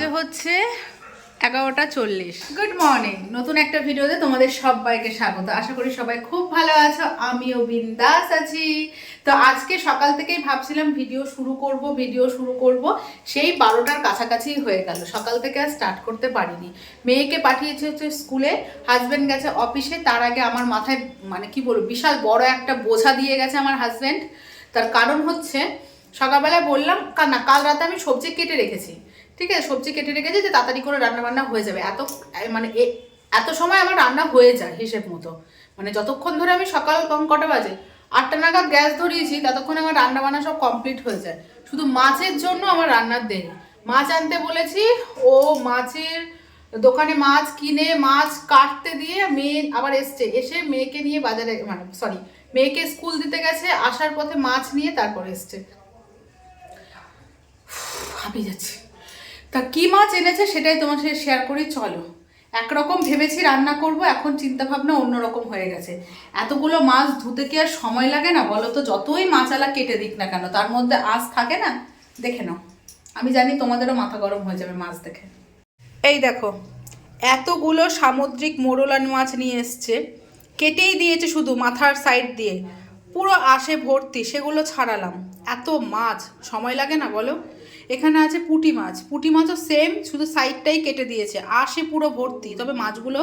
বাজে হচ্ছে 11:40। Good morning, নতুন একটা ভিডিওতে তোমাদের সবাইকে স্বাগত। আশা করি সবাই খুব ভালো আছো, আমিও বিন্দাস আছি। তো আজকে সকাল থেকেই ভাবছিলাম ভিডিও শুরু করব, সেই 12টার কাছাকাছি হয়ে গেল। সকাল থেকে আর স্টার্ট করতে পারিনি। মেয়েকে পাঠিয়েছে হচ্ছে স্কুলে, হাজব্যান্ড গেছে অফিসে। তার আগে আমার মাথায় মানে কি বলবো, বিশাল বড় একটা বোঝা দিয়ে গেছে আমার হাজব্যান্ড। তার কারণ হচ্ছে সকালবেলায় বললাম না, কাল রাতে আমি সবজি কেটে রেখেছি, ঠিক আছে, সবজি কেটে রেখেছি যে তাড়াতাড়ি করে রান্না বান্না হয়ে যাবে। এত সময় আমার রান্না হয়ে যায় হিসেব মতো, মানে যতক্ষণ ধরে আমি সকাল কটা বাজে 8টা নাগাদ গ্যাস ধরিয়েছি, ততক্ষণ আমার রান্না বান্না সব কমপ্লিট হয়ে যায়। শুধু মাছের জন্য আমার রান্নার দেরি। মাছ আনতে বলেছি, ও মাছের দোকানে মাছ কিনে মাছ কাটতে দিয়ে মেয়ে আবার এসে মেয়েকে নিয়ে বাজারে, মানে সরি, মেয়েকে স্কুল দিতে গেছে, আসার পথে মাছ নিয়ে তারপর এসছে। হাঁপিয়ে যাচ্ছে। তা কি মাছ এনেছে সেটাই তোমার সাথে শেয়ার করি, চলো। একরকম ভেবেছি রান্না করব, এখন চিন্তা ভাবনা অন্যরকম হয়ে গেছে। এতগুলো মাছ ধুতে কি আর সময় লাগে না বলো তো? যতই মাছালা কেটে দিক না কেন, তার মধ্যে আঁশ থাকে না। দেখে নাও, আমি জানি তোমাদেরও মাথা গরম হয়ে যাবে মাছ দেখে। এই দেখো, এতগুলো সামুদ্রিক মোরলান মাছ নিয়ে এসছে, কেটেই দিয়েছে শুধু মাথার সাইড দিয়ে, পুরো আঁশে ভর্তি, সেগুলো ছাড়ালাম। এত মাছ সময় লাগে না বলো? এখানে আছে পুঁটি মাছও সেম, শুধু সাইডটাই কেটে দিয়েছে, আঁশে পুরো ভর্তি। তবে মাছগুলো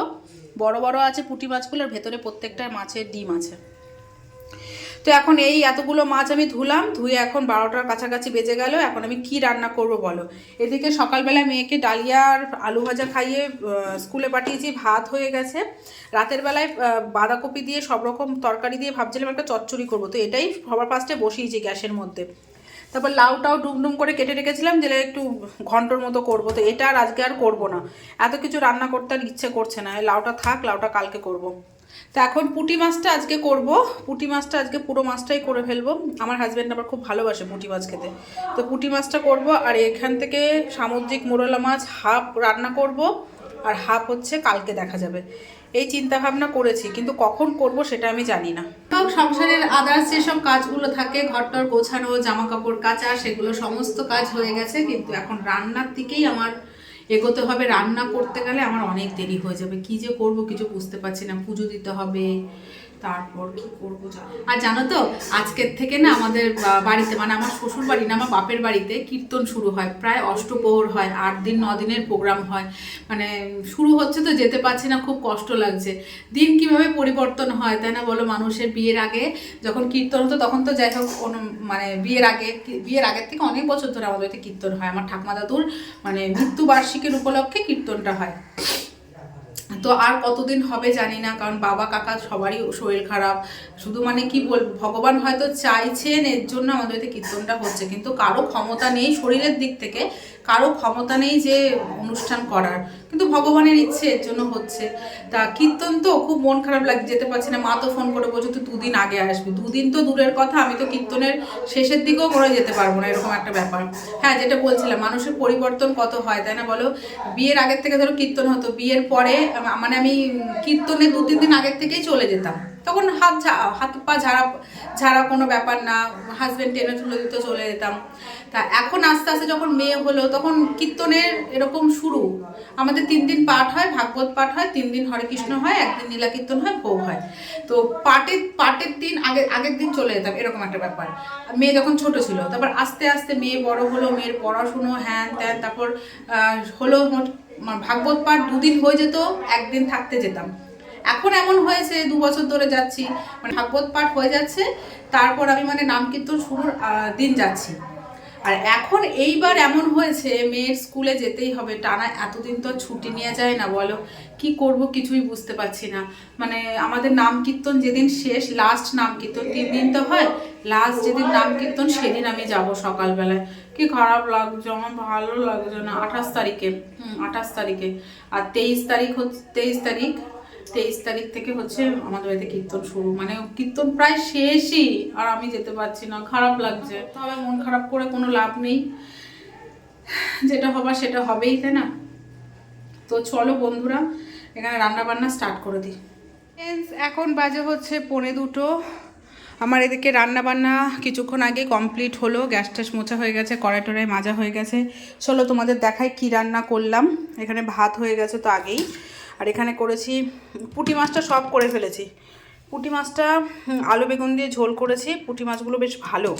বড় বড় আছে, পুঁটি মাছগুলোর ভেতরে প্রত্যেকটা মাছের ডিম আছে। তো এখন এই এতগুলো মাছ আমি ধুয়ে এখন 12টার কাছাকাছি বেজে গেল। এখন আমি কি রান্না করব বলো? এদিকে সকালবেলা মেয়েকে ডালিয়া আর আলু ভাজা খাইয়ে স্কুলে পাঠিয়েছি, ভাত হয়ে গেছে। রাতের বেলায় বাঁধাকপি দিয়ে সব রকম তরকারি দিয়ে ভাবছিলাম একটা চচ্চড়ি করবো, তো এটাই সবার ফার্স্টে বসিয়েছি গ্যাসের মধ্যে। তারপর লাউটাও ডুমডুম করে কেটে রেখেছিলাম, যেটা একটু ঘন্টর মতো করবো। তো এটা আর আজকে আর করবো না, এত কিছু রান্না করতে আর ইচ্ছে করছে না। লাউটা থাক, লাউটা কালকে করব। তো এখন পুঁটি মাছটা আজকে করব। পুঁটি মাছটা আজকে পুরো মাছটাই করে ফেলবো। আমার হাজব্যান্ড আবার খুব ভালোবাসে পুঁটি মাছ খেতে, তো পুঁটি মাছটা করব। আর এখান থেকে সামুদ্রিক মোরলা মাছ হাফ রান্না করব, আর হাফ হচ্ছে কালকে দেখা যাবে। এই চিন্তা ভাবনা করেছি, কিন্তু কখন করব সেটা আমি জানি না। সংসারের আদার্স যেসব কাজগুলো থাকে, ঘরটর গোছানো, জামা কাপড় কাচা, সেগুলো সমস্ত কাজ হয়ে গেছে। কিন্তু এখন রান্নার দিকেই আমার এগোতে হবে। রান্না করতে গেলে আমার অনেক দেরি হয়ে যাবে। কি যে করব কিছু বুঝতে পারছি না। পুজো দিতে হবে, তারপর কি করবো আর জানো তো, আজকের থেকে না আমাদের বাড়িতে, মানে আমার শ্বশুর বাড়ি না, আমার বাপের বাড়িতে কীর্তন শুরু হয়। প্রায় অষ্টপ্রহর হয়, 8 দিন 9 দিনের প্রোগ্রাম হয়। মানে শুরু হচ্ছে তো যেতে পারছি না, খুব কষ্ট লাগছে। দিন কিভাবে পরিবর্তন হয় তাই না বলো? মানুষের বিয়ের আগে যখন কীর্তন হতো তখন তো যাই হোক, মানে বিয়ের আগের থেকে অনেক বছর ধরে আমাদের বাড়িতে কীর্তন হয়। আমার ঠাকুমা দাদুর মানে মৃত্যুবার্ষিকীর উপলক্ষে কীর্তনটা হয়। তো আর কতদিন হবে জানি না, কারণ বাবা কাকা সবারই শরীর খারাপ। শুধু মানে কি বলবো, ভগবান হয়তো চাইছেন এর জন্য আমাদের এতে কীর্তনটা হচ্ছে, কিন্তু কারো ক্ষমতা নেই শরীরের দিক থেকে, কারো ক্ষমতা নেই যে অনুষ্ঠান করার, কিন্তু ভগবানের ইচ্ছে এর জন্য হচ্ছে। তা কীর্তন তো খুব মন খারাপ লাগে, যেতে পারছি না। মা তো ফোন করে বলছো তুই 2 দিন আগে আসবি। 2 দিন তো দূরের কথা, আমি তো কীর্তনের শেষের দিকেও মনে যেতে পারবো না, এরকম একটা ব্যাপার। হ্যাঁ, যেটা বলছিলাম, মানুষের পরিবর্তন কত হয় তাই না বলো? বিয়ের আগের থেকে ধরো কীর্তন হতো, বিয়ের পরে মানে আমি কীর্তনে 2-3 দিন আগের থেকেই চলে যেতাম। তখন হাত পা ঝাড়া কোনো ব্যাপার না, হাজব্যান্ড টেনে তুলে দিতে চলে যেতাম। তা এখন আস্তে আস্তে যখন মেয়ে হলো, তখন কীর্তনের এরকম শুরু। আমাদের 3 দিন পাঠ হয়, ভাগবত পাঠ হয়, 3 দিন হরে কৃষ্ণ হয়, 1 দিন নীলা কীর্তন হয়, ভোগ হয়। তো পাঠের দিন আগের দিন চলে যেতাম, এরকম একটা ব্যাপার। মেয়ে যখন ছোট ছিল, তারপর আস্তে আস্তে মেয়ে বড় হলো, মেয়ের পড়াশুনো হ্যান ত্যান, তারপর হলো ভাগবত পাঠ 2 দিন হয়ে যেত, 1 দিন থাকতে যেতাম। এখন এমন হয়েছে 2 বছর ধরে যাচ্ছি, মানে ভাগবত পাঠ হয়ে যাচ্ছে, তারপর আমি মানে নাম কীর্তন শুরুর দিন যাচ্ছি। আর এখন এইবার এমন হয়েছে মেয়ের স্কুলে যেতেই হবে, টানা এতদিন তো ছুটি নেওয়া যায় না বলো? কি করব কিছুই বুঝতে পারছি না। মানে আমাদের নাম কীর্তন যেদিন শেষ, লাস্ট নাম কীর্তন 3 দিন তো হয়, লাস্ট যেদিন নাম কীর্তন সেদিন আমি যাব সকালবেলায়। কি খারাপ লাগছে, আমার ভালো লাগছে না। 28 তারিখে 28 তারিখে, আর 23 তারিখ হচ্ছে 23 তারিখ থেকে হচ্ছে আমাদের বাড়িতে কীর্তন শুরু। মানে কীর্তন প্রায় শেষই, আর আমি যেতে পারছি না, খারাপ লাগছে। তবে মন খারাপ করে কোনো লাভ নেই, যেটা হবার সেটা হবেই তাই না? তো চলো বন্ধুরা, এখানে রান্না বান্না স্টার্ট করে দিই। এখন বাজে হচ্ছে 1:45। আমার এদিকে রান্না বান্না কিছুক্ষণ আগে কমপ্লিট হলো, গ্যাস ট্যাস মোছা হয়ে গেছে, কড়াই টড়াই মাজা হয়ে গেছে। চলো তোমাদের দেখাই কি রান্না করলাম। এখানে ভাত হয়ে গেছে তো আগেই, আর এখানে করেছি পুঁটি মাছটা সব করে ফেলেছি। পুঁটি মাছটা আলু বেগুন দিয়ে ঝোল করেছি। পুঁটি মাছগুলো বেশ ভালো,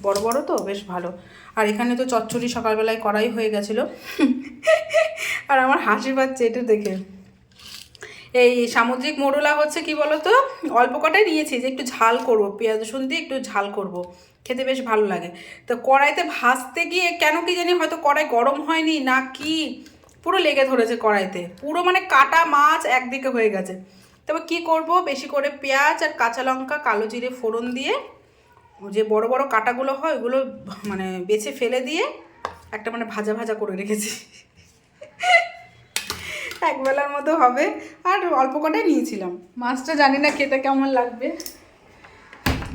বড় বড় তো বেশ ভালো। আর এখানে তো চচ্চড়ি সকালবেলায় করাই হয়ে গেছিলো। আর আমার হাসি পাচ্ছে এটা দেখে। এই সামুদ্রিক মোরলা হচ্ছে কি বলতো, অল্প কটাই নিয়েছি যে একটু ঝাল করব, পেঁয়াজ রসুন দিয়ে একটু ঝাল করব, খেতে বেশ ভালো লাগে। তো কড়াইতে ভাজতে গিয়ে কেন কি জানি হয়তো কড়াই গরম হয়নি না কি, পুরো লেগে ধরেছে কড়াইতে, পুরো মানে কাটা মাছ একদিকে হয়ে গেছে। তবে কি করব, বেশি করে পেঁয়াজ আর কাঁচা লঙ্কা কালো জিরে ফোড়ন দিয়ে যে বড় বড় কাটাগুলো হয় ওগুলো মানে বেছে ফেলে দিয়ে একটা মানে ভাজা ভাজা করে রেখেছি। একবেলার মতো হবে, আর অল্প কটাই নিয়েছিলাম। মাছটা জানি না খেতে কেমন লাগবে,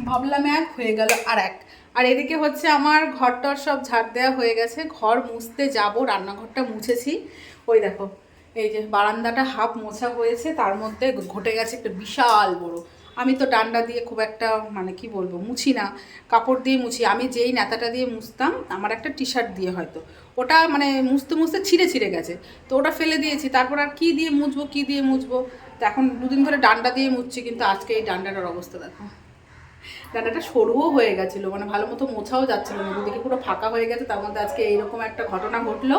ভাবলাম এক হয়ে গেল আর এক। আর এদিকে হচ্ছে আমার ঘরটার সব ঝাড় দেওয়া হয়ে গেছে, ঘর মুছতে যাব, রান্নাঘরটা মুছেছি। ওই দেখো এই যে বারান্দাটা হাফ মোছা হয়েছে, তার মধ্যে ঘটে গেছে একটা বিশাল বড়। আমি তো ডান্ডা দিয়ে খুব একটা মানে কি বলবো মুছি না, কাপড় দিয়ে মুছি। আমি যেই নেতাটা দিয়ে মুছতাম, আমার একটা টি শার্ট দিয়ে হয়তো, ওটা মানে মুছতে মুছতে ছিঁড়ে ছিঁড়ে গেছে, তো ওটা ফেলে দিয়েছি। তারপর আর কী দিয়ে মুছবো কী দিয়ে মুছবো, তো এখন দুদিন ধরে ডান্ডা দিয়ে মুছছি, কিন্তু আজকে এই ডান্ডাটার অবস্থা দেখো, ডান্ডাটা সরুও হয়ে গেছিলো, মানে ভালো মতো মোছাও যাচ্ছিলো না, দুদিকে পুরো ফাঁকা হয়ে গেছে। তার মধ্যে আজকে এইরকম একটা ঘটনা ঘটলো,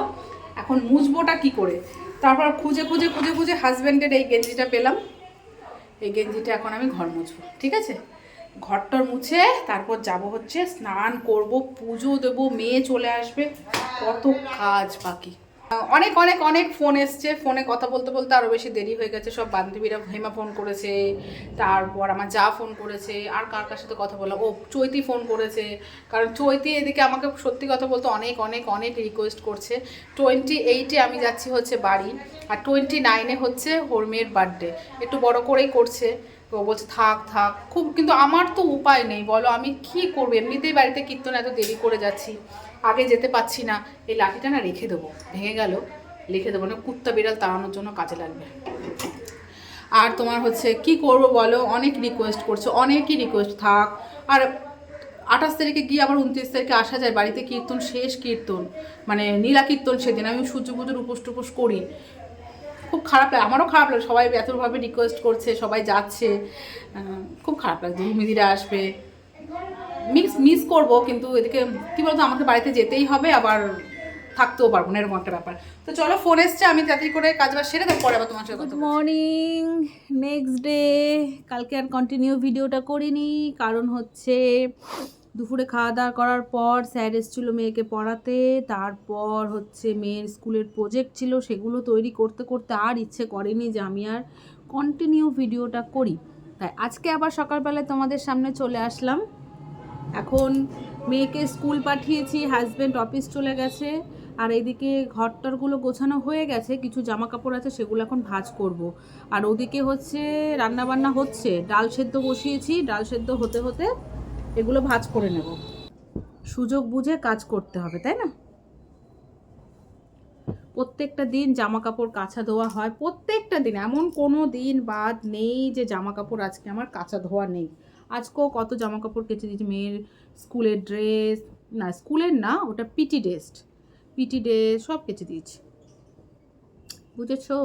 এখন মুছবোটা কি করে। তারপর খুঁজে খুঁজে খুঁজে খুঁজে হাজব্যান্ডের এই গেঞ্জিটা পেলাম, এই গেঞ্জিটা এখন আমি ঘর মুছবো, ঠিক আছে। ঘরটর মুছে তারপর যাব হচ্ছে স্নান করব, পুজো দেবো, মেয়ে চলে আসবে, কত কাজ বাকি। অনেক অনেক অনেক ফোন এসছে, ফোনে কথা বলতে বলতে আরও বেশি দেরি হয়ে গেছে। সব বান্ধবীরা, হেমা ফোন করেছে, তারপর আমার যা ফোন করেছে, আর কার কার সাথে কথা বললাম, ও চৈতি ফোন করেছে। কারণ চৈতি এদিকে আমাকে সত্যি কথা বলতে অনেক অনেক অনেক রিকোয়েস্ট করছে। 28-এ আমি যাচ্ছি হচ্ছে বাড়ি, আর 29-এ হচ্ছে ওর মেয়ের বার্থডে, একটু বড় করেই করছে। তো বলছে থাক থাক খুব, কিন্তু আমার তো উপায় নেই বলো, আমি কি করবো, এমনিতেই বাড়িতে কীর্তন এত দেরি করে যাচ্ছি, আগে যেতে পাচ্ছি না। এই লাঠিটা না রেখে দেবো, ভেঙে গেল, রেখে দেবো, না কুত্তা বিড়াল তাড়ানোর জন্য কাজে লাগবে। আর তোমার হচ্ছে কি করব বলো, অনেক রিকোয়েস্ট করছে, অনেকই রিকোয়েস্ট থাক। আর 28 তারিখে গিয়ে আবার 29 তারিখে আসা যায়, বাড়িতে কীর্তন, শেষ কীর্তন, মানে নীলা কীর্তন, সেদিন আমি সূর্য পুজোর উপোস টুপোস করি। খুব খারাপ লাগে, আমারও খারাপ লাগে, সবাই এতভাবে রিকোয়েস্ট করছে, সবাই যাচ্ছে, খুব খারাপ লাগছে। রুমিদিরা আসবে, মিস করবো, কিন্তু এদিকে কী বলতো, আমাকে বাড়িতে যেতেই হবে, আবার থাকতেও পারবো না, এরকম একটা ব্যাপার। তো চলো, ফোন এসছে, আমি তাড়াতাড়ি করে কাজবাজ সেরে তারপর আবার তোমার সাথে কথা। Good morning, next day. কালকে আর কন্টিনিউ ভিডিওটা করিনি, কারণ হচ্ছে দুপুরে খাওয়া দাওয়া করার পর স্যার এসেছিল মেয়েকে পড়াতে, তারপর হচ্ছে মেয়ের স্কুলের প্রজেক্ট ছিল, সেগুলো তৈরি করতে করতে আর ইচ্ছে করেনি যে আমি আর কন্টিনিউ ভিডিওটা করি। তাই আজকে আবার সকালবেলায় তোমাদের সামনে চলে আসলাম। এখন মেয়েকে স্কুল পাঠিয়েছি, হাজব্যান্ড অফিস চলে গেছে, আর এইদিকে ঘরটরগুলো গোছানো হয়ে গেছে, কিছু জামা কাপড় আছে সেগুলো এখন ভাঁজ করব। আর ওদিকে হচ্ছে রান্না বান্না হচ্ছে, ডাল সেদ্ধ বসিয়েছি, ডাল সেদ্ধ হতে হতে এগুলো ভাঁজ করে নেব। সুযোগ বুঝে কাজ করতে হবে, তাই না? প্রত্যেকটা দিন জামা কাপড় কাচা ধোয়া হয়, প্রত্যেকটা দিন, এমন কোনো দিন বাদ নেই যে জামা কাপড় আজকে আমার কাচা ধোয়া নেই। আজকেও কত জামা কাপড় কেচে দিয়েছি, মেয়ের স্কুলের ড্রেস, না স্কুলের না, ওটা পিটি ড্রেস সব কেচে দিয়েছি, বুঝেছো?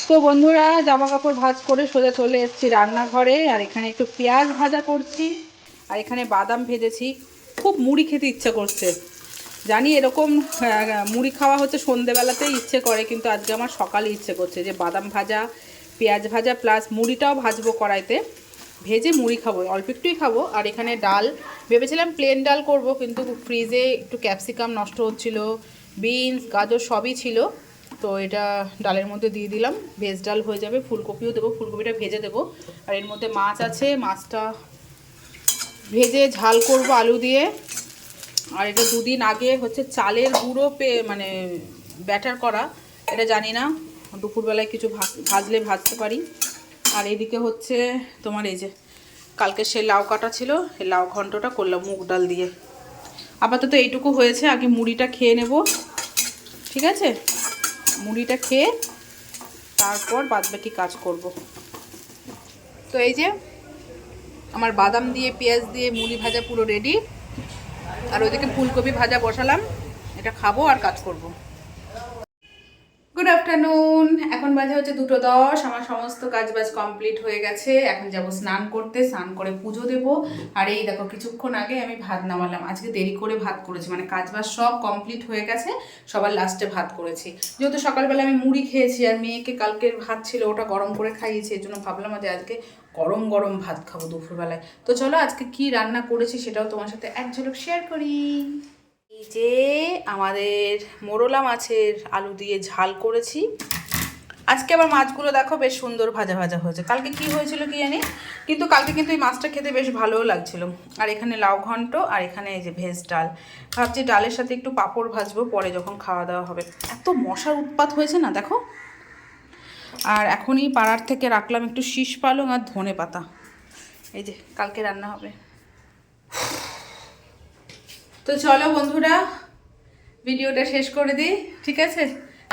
তো বন্ধুরা, জামা কাপড় ভাঁজ করে সোজা চলে এসেছি রান্নাঘরে, আর এখানে একটু পেঁয়াজ ভাজা করছি, আর এখানে বাদাম ভেজেছি। খুব মুড়ি খেতে ইচ্ছে করছে, জানি এরকম মুড়ি খাওয়া হচ্ছে সন্ধেবেলাতেই ইচ্ছে করে, কিন্তু আজকে আমার সকালে ইচ্ছে করছে যে বাদাম ভাজা, পেঁয়াজ ভাজা প্লাস মুড়িটাও ভাজবো কড়াইতে, ভেজে মুড়ি খাবো, অল্প একটুই খাবো। আর এখানে ডাল, ভেবেছিলাম প্লেন ডাল করব, কিন্তু ফ্রিজে একটু ক্যাপসিকাম নষ্ট হচ্ছিলো, বিনস গাজর সবই ছিল, তো এটা ডালের মধ্যে দিয়ে দিলাম, ভেজ ডাল হয়ে যাবে। ফুলকপিও দেবো, ফুলকপিটা ভেজে দেবো। আর এর মধ্যে মাছ আছে, মাছটা ভেজে ঝাল করব আলু দিয়ে, আর এটা দুদিন আগে হচ্ছে চালের গুঁড়ো মানে ব্যাটার করা, এটা জানি না, দুপুরবেলায় কিছু ভাজলে ভাজতে পারি। আর এদিকে হচ্ছে তোমার এই যে কালকে সে লাউ কাটা ছিল, এই লাউ ঘন্টটা করলাম মুগ ডাল দিয়ে। আপাতত এইটুকু হয়েছে, আগে মুড়িটা খেয়ে নেব, ঠিক আছে? মুড়িটা খেয়ে তারপর বাদবাকি কাজ করব। তো এই যে আমার বাদাম দিয়ে পেঁয়াজ দিয়ে মুড়ি ভাজা পুরো রেডি। আর ওইদিকে ফুলকপি ভাজা বসালাম, এটা খাবো আর কাজ করব। গুড আফটারনুন, এখন বাজে হচ্ছে 2:10। আমার সমস্ত কাজবাজ কমপ্লিট হয়ে গেছে। এখন যাব স্নান করতে, স্নান করে পুজো দেব। আর এই দেখো কিছুক্ষণ আগে আমি ভাত নামালাম, আজকে দেরি করে ভাত করেছি, মানে কাজবাজ সব কমপ্লিট হয়ে গেছে, সবার লাস্টে ভাত করেছি। যেহেতু সকালবেলা আমি মুড়ি খেয়েছি আর মেয়েকে কালকের ভাত ছিল ওটা গরম করে খাইয়েছি, এর জন্য ভাবলাম যে আজকে গরম গরম ভাত খাবো দুপুরবেলায়। তো চলো আজকে কি রান্না করেছি সেটাও তোমার সাথে এক ঝলক শেয়ার করি। এই যে আমাদের মোরলা মাছের আলু দিয়ে ঝাল করেছি। আজকে আবার মাছগুলো দেখো বেশ সুন্দর ভাজা ভাজা হয়েছে, কালকে কি হয়েছিল কি জানি, কিন্তু কালকে কিন্তু এই মাছটা খেতে বেশ ভালোও লাগছিল। আর এখানে লাউ ঘন্ট, আর এখানে এই যে ভেজ ডাল। ভাবছি ডালের সাথে একটু পাঁপড় ভাজবো পরে যখন খাওয়া দাওয়া হবে। এত মশার উৎপাত হয়েছে না দেখো। আর এখনই পাড়ার থেকে রাখলাম একটু শীষ পালং আর ধনে পাতা, এই যে কালকে রান্না হবে। তো চলো বন্ধুরা ভিডিওটা শেষ করে দিই, ঠিক আছে?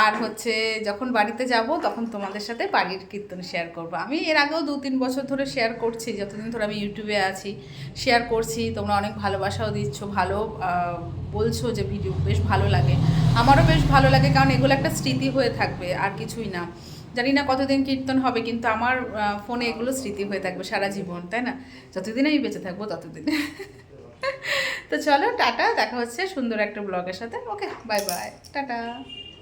আর হচ্ছে যখন বাড়িতে যাব তখন তোমাদের সাথে বাড়ির কীর্তন শেয়ার করব। আমি এর আগেও 2-3 বছর ধরে শেয়ার করছি, যতদিন ধরে আমি ইউটিউবে আছি শেয়ার করছি। তোমরা অনেক ভালোবাসাও দিচ্ছ, ভালো বলছো যে ভিডিও বেশ ভালো লাগে। আমারও বেশ ভালো লাগে, কারণ এগুলো একটা স্মৃতি হয়ে থাকবে, আর কিছুই না। জানি না কতদিন কীর্তন হবে, কিন্তু আমার ফোনে এগুলো স্মৃতি হয়ে থাকবে সারা জীবন, তাই না? যতদিন আমি বেঁচে থাকবো ততদিন। তো চলো টাটা, দেখা হচ্ছে সুন্দর একটা ব্লগের সাথে। ওকে, বাই বাই, টাটা।